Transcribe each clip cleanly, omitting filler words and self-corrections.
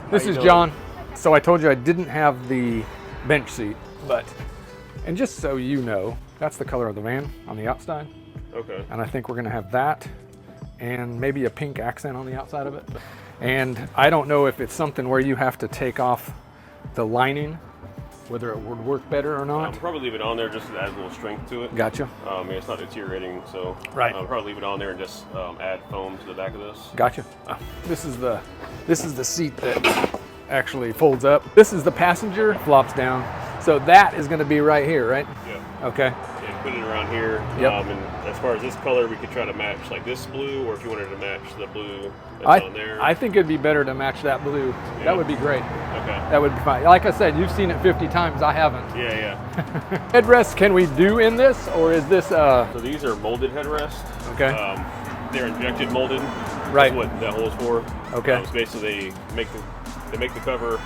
This is John. So I told you I didn't have the bench seat, and just so you know, that's the color of the van on the outside. Okay. And I think we're gonna have that and maybe a pink accent on the outside of it. And I don't know if it's something where you have to take off the lining, whether it would work better or not. Probably leave it on there just to add a little strength to it. Gotcha. It's not deteriorating, so right. Probably leave it on there and just add foam to the back of this. Gotcha. This is the seat that actually folds up. This is the passenger, flops down. So that is going to be right here, right? Yeah. Okay. Yeah, put it around here. Yep. And as far as this color, we could try to match like this blue, or if you wanted to match the blue that's on there. I think it'd be better to match that blue. Yeah. That would be great. Okay. That would be fine. Like I said, you've seen it 50 times. I haven't. Yeah. Headrests can we do in this, or is this? So these are molded headrests. Okay. They're injected molded. Right. That's what that hole's for. Okay. So basically, they make the cover.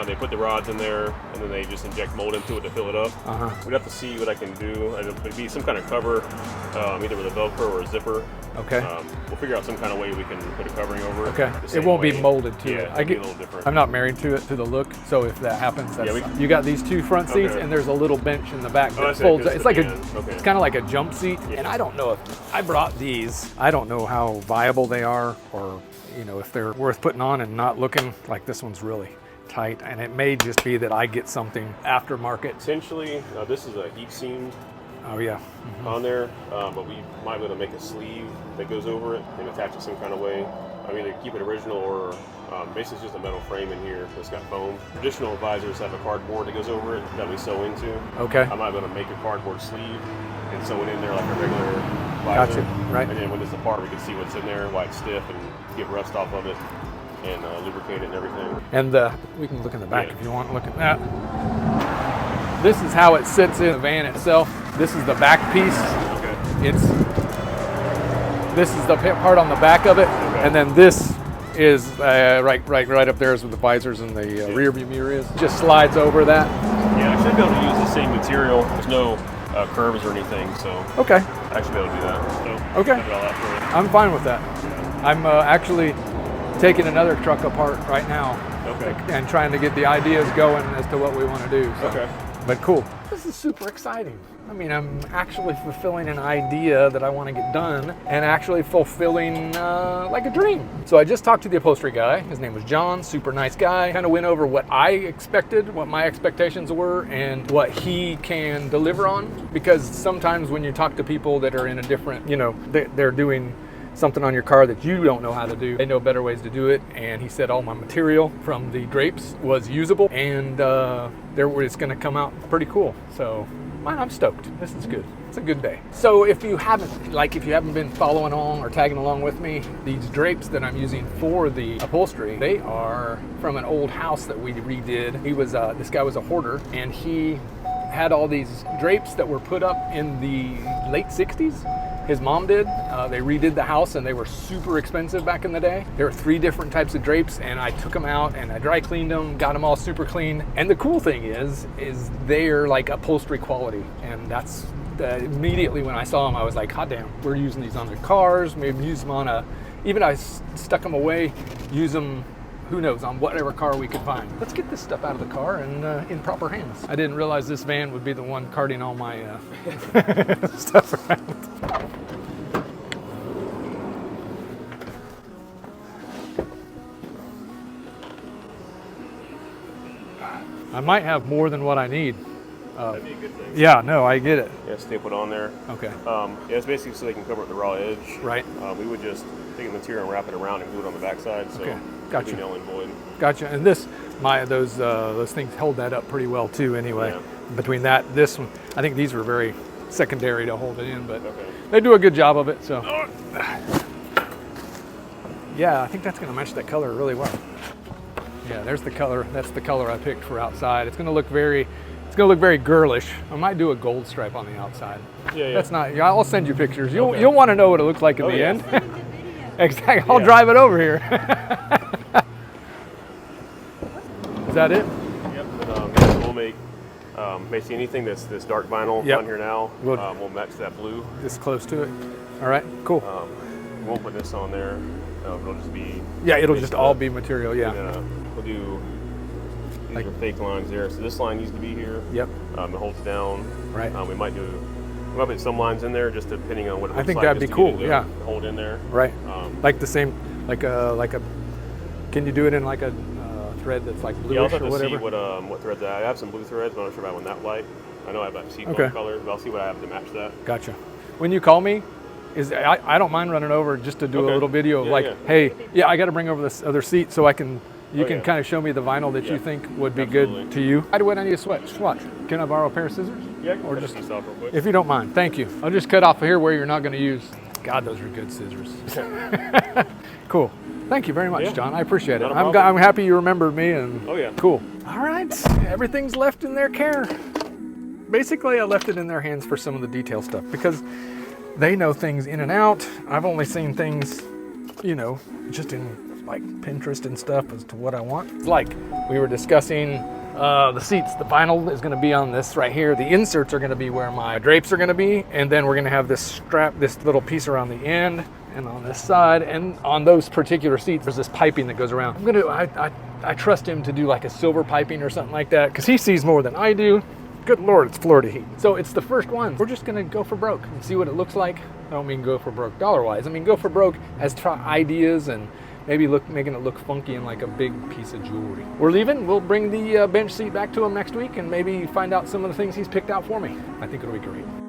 They put the rods in there, and then they just inject mold into it to fill it up. We'd have to see what I can do. It'd be some kind of cover, either with a Velcro or a zipper. Okay. We'll figure out some kind of way we can put a covering over it. Okay. It won't be molded to it. It'll be a little different. I'm not married to it, to the look, so if that happens, you got these two front seats, and there's a little bench in the back that folds. It's like it's kind of like a jump seat, and I don't know if I brought these. I don't know how viable they are, or if they're worth putting on and not looking like this one's really tight, and it may just be that I get something aftermarket. Essentially, this is a heat seam. Oh yeah. On there, but we might be able to make a sleeve that goes over it and attach it some kind of way. Either keep it original or basically it's just a metal frame in here that's got foam. Traditional visors have a cardboard that goes over it that we sew into. Okay. I might be able to make a cardboard sleeve and sew it in there like a regular visor. Gotcha. Right. And then when it's apart, we can see what's in there, why it's stiff, and get rust off of it and lubricate it and everything. And we can look in the back if you want. Look at that. This is how it sits in the van itself. This is the back piece. Okay. This is the part on the back of it, and then this is right up there is with the visors and the rear view mirror is. Just slides over that. Yeah, I should be able to use the same material. There's no curves or anything, so okay. I should be able to do that. So okay. I'm fine with that. Yeah. I'm actually taking another truck apart right now. Okay. And trying to get the ideas going as to what we want to do. So. Okay. But cool. This is super exciting. I'm actually fulfilling an idea that I want to get done, and actually fulfilling like a dream. So I just talked to the upholstery guy. His name was John, super nice guy. Kind of went over what I expected, what my expectations were, and what he can deliver on. Because sometimes when you talk to people that are in a different, they're doing something on your car that you don't know how to do. They know better ways to do it, and he said all my material from the drapes was usable, and it's going to come out pretty cool. So I'm stoked. This is good. It's a good day. So if you haven't been following along or tagging along with me, these drapes that I'm using for the upholstery, they are from an old house that we redid. This guy was a hoarder, and he had all these drapes that were put up in the late 60s. His mom did. They redid the house, and they were super expensive back in the day. There were 3 different types of drapes, and I took them out and I dry cleaned them, got them all super clean. And the cool thing is they're like upholstery quality, and that's immediately when I saw them, I was like, hot damn, we're using these on the cars. Maybe use them on even I stuck them away, use them, who knows, on whatever car we could find. Let's get this stuff out of the car and in proper hands. I didn't realize this van would be the one carting all my stuff around. I might have more than what I need. That'd be a good thing. Yeah, no, I get it. Yeah, staple it on there. Okay. It's basically so they can cover it with the raw edge. Right. We would just take the material and wrap it around and glue it on the backside. So okay. Gotcha. It'd be null and void. Gotcha. And those things hold that up pretty well too. Anyway, yeah. Between this one, I think these were very secondary to hold it in, but okay. They do a good job of it. So. Yeah, I think that's going to match that color really well. Yeah, there's the color. That's the color I picked for outside. It's going to look very girlish. I might do a gold stripe on the outside. Yeah. That's not. I'll send you pictures. You'll want to know what it looks like in the end. Exactly. I'll drive it over here. Is that it? Yep. And, we'll make basically anything that's this dark vinyl on here now. We'll match that blue. This close to it. All right. Cool. We won't put this on there. It'll just be. Yeah, it'll just all be material. Yeah. And, we'll We'll do, these Like- are fake lines there. So this line needs to be here. Yep. It holds down. Right. We might put some lines in there just depending on what it looks I think like. that'd just be to get cool. it to Yeah. Hold in there. Right. Like the same, like a. Can you do it in like a thread that's like Yeah, I'll bluish have or to whatever? see what threads I have some blue threads, but I'm not sure about one that light. I know I have seafoam Okay. colors, but I'll see what I have to match that. Gotcha. When you call me, I don't mind running over just to do a Okay. little video of Yeah, like, yeah. hey, yeah, I got to bring over this other seat so I can. You Oh, can yeah. kind of show me the vinyl that you Yeah. think would be Absolutely. good to you. How do I need a swatch? Can I borrow a pair of scissors? Yeah, I can Or cut just a piece off real quick. if you don't mind. Thank you. I'll just cut off of here where you're not going to use. God, those are good scissors. Cool. Thank you very much, Yeah. John. I appreciate it. Not a I'm problem. happy you remembered me and. Oh yeah. Cool. All right. Everything's left in their care. Basically, I left it in their hands for some of the detail stuff because they know things in and out. I've only seen things, you know, just in like Pinterest and stuff as to what I want. Like we were discussing the seats. The vinyl is going to be on this right here. The inserts are going to be where my drapes are going to be. And then we're going to have this strap, this little piece around the end and on this side. And on those particular seats, there's this piping that goes around. I trust him to do like a silver piping or something like that because he sees more than I do. Good Lord, it's Florida heat. So it's the first one. We're just gonna go for broke and see what it looks like. I don't mean go for broke dollar-wise. I mean go for broke as try ideas and maybe making it look funky and like a big piece of jewelry. We're leaving. We'll bring the bench seat back to him next week and maybe find out some of the things he's picked out for me. I think it'll be great.